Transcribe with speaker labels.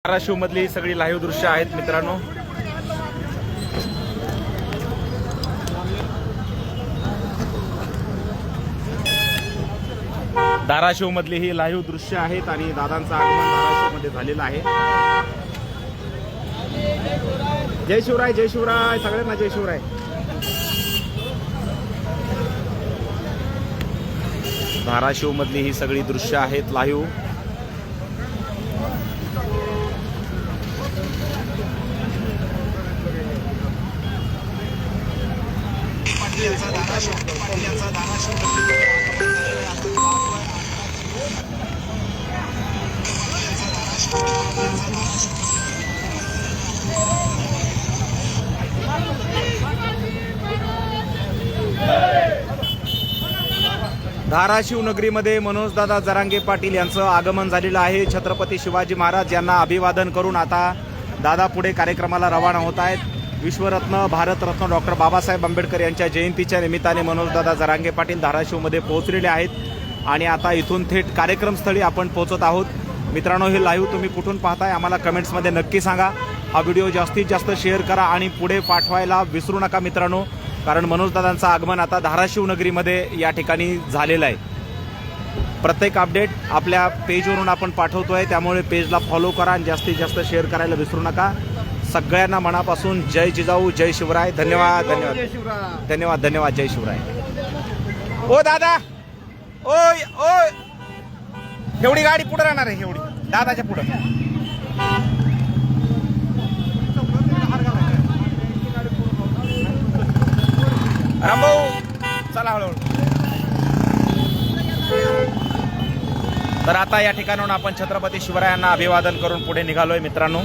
Speaker 1: धाराशिव मधली सगळी लाईव्ह दृश्य आहेत मित्रांनो. धाराशिव मधली ही लाईव्ह दृश्य आहेत आणि दादांचं आगमन धाराशिव मध्ये झालेलं आहे. जय शिवराय, जय शिवराय, सगळ्यांना जय शिवराय. धाराशिव मधली ही सगळी दृश्य आहेत लाईव्ह. धाराशिव नगरीमध्ये मनोजदादा जरांगे पाटील यांचं आगमन झालेलं आहे. छत्रपती शिवाजी महाराज यांना अभिवादन करून आता दादा पुढे कार्यक्रमाला रवाना होत आहेत. विश्वरत्न भारतरत्न डॉक्टर बाबासाहेब आंबेडकर यांच्या जयंतीच्या निमित्ताने मनोजदादा जरांगे पाटील धाराशिवमध्ये पोहोचलेले आहेत आणि आता इथून थेट कार्यक्रमस्थळी आपण पोहोचत आहोत. मित्रांनो, हे लाईव्ह तुम्ही कुठून पाहताय आम्हाला कमेंट्समध्ये नक्की सांगा. हा व्हिडिओ जास्तीत जास्त शेअर करा आणि पुढे पाठवायला विसरू नका मित्रांनो, कारण मनोजदादांचं आगमन आता धाराशिव नगरीमध्ये या ठिकाणी झालेलं आहे. प्रत्येक अपडेट आपल्या पेजवरून आपण पाठवतोय, त्यामुळे पेजला फॉलो करा आणि जास्तीत जास्त शेअर करायला विसरू नका. सगळ्यांना मनापासून जय जिजाऊ, जय शिवराय. धन्यवाद धन्यवाद धन्यवाद धन्यवाद. जय शिवराय. ओ दादा, ओय ओय, एवढी गाडी पुढे राहणार आहे, एवढी दादाच्या पुढे. रामभाऊ चला हळूहळू. तर आता या ठिकाणाहून आपण छत्रपती शिवरायांना अभिवादन करून पुढे निघालोय मित्रांनो.